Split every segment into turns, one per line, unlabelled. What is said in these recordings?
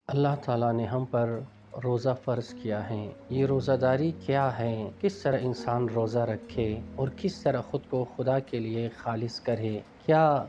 اللہ تعالیٰ نے ہم پر روزہ فرض کیا ہے۔ یہ روزہ داری کیا ہے، کس طرح انسان روزہ رکھے اور کس طرح خود کو خدا کے لیے خالص کرے۔ کیا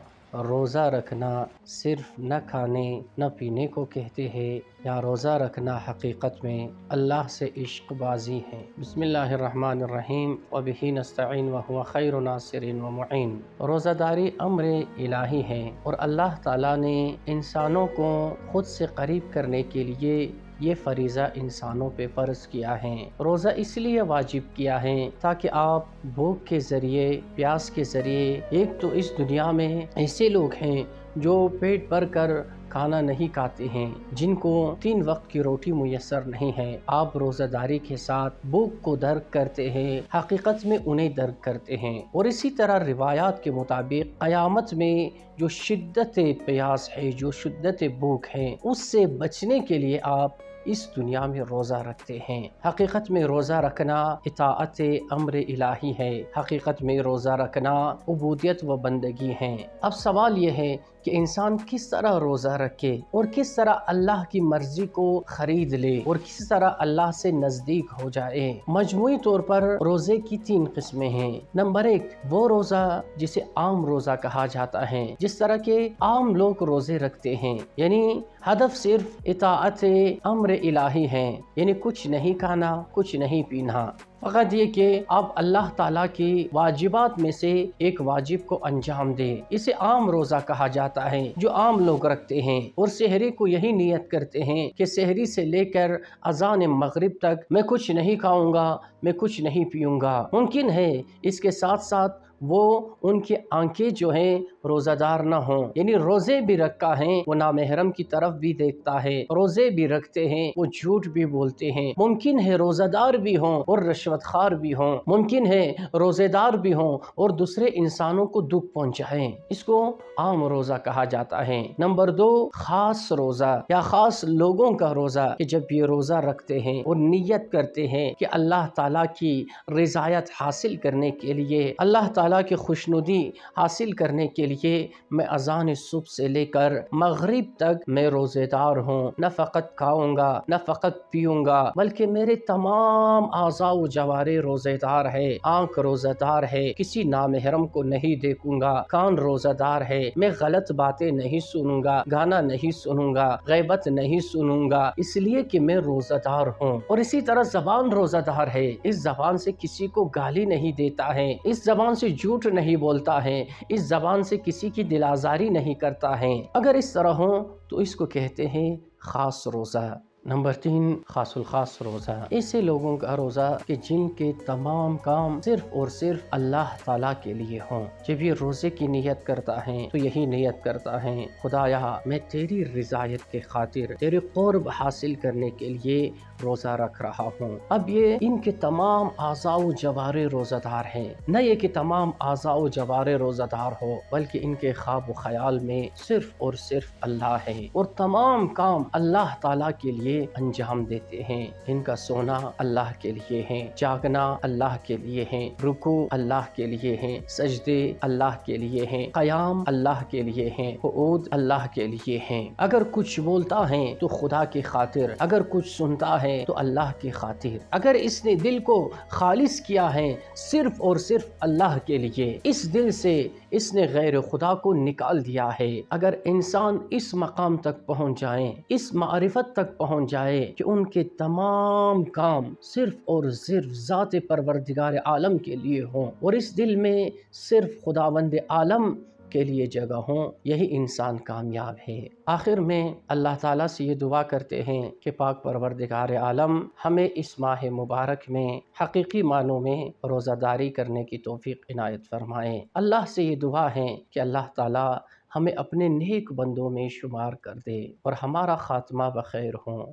روزہ رکھنا صرف نہ کھانے نہ پینے کو کہتے ہیں، یا روزہ رکھنا حقیقت میں اللہ سے عشق بازی ہے؟ بسم اللہ الرحمن الرحیم وبہ نستعین وہو خیر ناصر ومعین۔ روزہ داری امر الہی ہے اور اللہ تعالیٰ نے انسانوں کو خود سے قریب کرنے کے لیے یہ فریضہ انسانوں پہ فرض کیا ہے۔ روزہ اس لیے واجب کیا ہے تاکہ آپ بھوک کے ذریعے، پیاس کے ذریعے، ایک تو اس دنیا میں ایسے لوگ ہیں جو پیٹ بھر کر کھانا نہیں کھاتے ہیں، جن کو 3 وقت کی روٹی میسر نہیں ہے، آپ روزہ داری کے ساتھ بھوک کو درک کرتے ہیں، حقیقت میں انہیں درک کرتے ہیں۔ اور اسی طرح روایات کے مطابق قیامت میں جو شدت پیاس ہے، جو شدت بھوک ہے، اس سے بچنے کے لیے آپ اس دنیا میں روزہ رکھتے ہیں۔ حقیقت میں روزہ رکھنا اطاعت امر الہی ہے، حقیقت میں روزہ رکھنا عبودیت و بندگی ہے۔ اب سوال یہ ہے کہ انسان کس طرح روزہ رکھے اور کس طرح اللہ کی مرضی کو خرید لے اور کس طرح اللہ سے نزدیک ہو جائے۔ مجموعی طور پر روزے کی 3 قسمیں ہیں۔ نمبر 1، وہ روزہ جسے عام روزہ کہا جاتا ہے، جس طرح کے عام لوگ روزے رکھتے ہیں، یعنی ہدف صرف اطاعت امر الہی ہے، یعنی کچھ نہیں کھانا، کچھ نہیں پینا، فقط یہ کہ آپ اللہ تعالیٰ کی واجبات میں سے ایک واجب کو انجام دیں۔ اسے عام روزہ کہا جاتا ہے جو عام لوگ رکھتے ہیں، اور سحری کو یہی نیت کرتے ہیں کہ سحری سے لے کر اذان مغرب تک میں کچھ نہیں کھاؤں گا، میں کچھ نہیں پیوں گا۔ ممکن ہے اس کے ساتھ ساتھ وہ ان کی آنکھیں جو ہیں روزہ دار نہ ہوں، یعنی روزے بھی رکھا ہے وہ نامحرم کی طرف بھی دیکھتا ہے، روزے بھی رکھتے ہیں وہ جھوٹ بھی بولتے ہیں، ممکن ہے روزہ دار بھی ہوں اور رشوت خار بھی ہوں، ممکن ہے روزے دار بھی ہوں اور دوسرے انسانوں کو دکھ پہنچائیں، اس کو عام روزہ کہا جاتا ہے۔ نمبر 2، خاص روزہ یا خاص لوگوں کا روزہ، کہ جب یہ روزہ رکھتے ہیں اور نیت کرتے ہیں کہ اللہ تعالیٰ کی رضایت حاصل کرنے کے لیے، اللہ تعالیٰ کی خوشنودی حاصل کرنے کے لیے میں اذان صبح سے لے کر مغرب تک میں روزے دار ہوں، نہ فقط کھاؤں گا نہ فقط پیوں گا بلکہ میرے تمام اعضاء و جوارح روزے دار ہے، آنکھ روزہ دار ہے، کسی نامحرم کو نہیں دیکھوں گا، کان روزہ دار ہے، میں غلط باتیں نہیں سنوں گا، گانا نہیں سنوں گا، غیبت نہیں سنوں گا، اس لیے کہ میں روزہ دار ہوں۔ اور اسی طرح زبان روزہ دار ہے، اس زبان سے کسی کو گالی نہیں دیتا ہے، اس زبان سے جھوٹ نہیں بولتا ہے، اس زبان سے کسی کی دل آزاری نہیں کرتا ہے۔ اگر اس طرح ہو تو اس کو کہتے ہیں خاص روزہ۔ نمبر 3، خاص الخاص روزہ، ایسے لوگوں کا روزہ کہ جن کے تمام کام صرف اور صرف اللہ تعالیٰ کے لیے ہوں۔ جب یہ روزے کی نیت کرتا ہے تو یہی نیت کرتا ہے، خدایا میں تیری رضایت کے خاطر تیرے قرب حاصل کرنے کے لیے روزہ رکھ رہا ہوں۔ اب یہ ان کے تمام اعضاء و جوارح روزہ دار ہیں، نہ یہ کہ تمام اعضاء و جوارح روزہ دار ہو، بلکہ ان کے خواب و خیال میں صرف اور صرف اللہ ہے اور تمام کام اللہ تعالیٰ کے لیے انجام دیتے ہیں۔ ان کا سونا اللہ کے لیے ہے، جاگنا اللہ کے لیے ہے، رکوع اللہ کے لیے ہے، سجدے اللہ کے لیے ہیں، قیام اللہ کے لیے ہیں، قعود اللہ کے لیے ہیں۔ اگر کچھ بولتا ہے تو خدا کی خاطر، اگر کچھ سنتا ہے تو اللہ کی خاطر، اگر اس نے دل کو خالص کیا ہے صرف اور صرف اللہ کے لیے، اس دل سے اس نے غیر خدا کو نکال دیا ہے۔ اگر انسان اس مقام تک پہنچ جائیں، اس معرفت تک پہنچ جائے کہ ان کے تمام کام صرف اور صرف ذات پروردگار عالم کے لیے ہوں اور اس دل میں صرف خداوند عالم کے لیے جگہ ہوں، یہی انسان کامیاب ہے۔ آخر میں اللہ تعالیٰ سے یہ دعا کرتے ہیں کہ پاک پروردگار عالم ہمیں اس ماہ مبارک میں حقیقی معنوں میں روزہ داری کرنے کی توفیق عنایت فرمائیں۔ اللہ سے یہ دعا ہے کہ اللہ تعالیٰ ہمیں اپنے نیک بندوں میں شمار کر دے اور ہمارا خاتمہ بخیر ہوں۔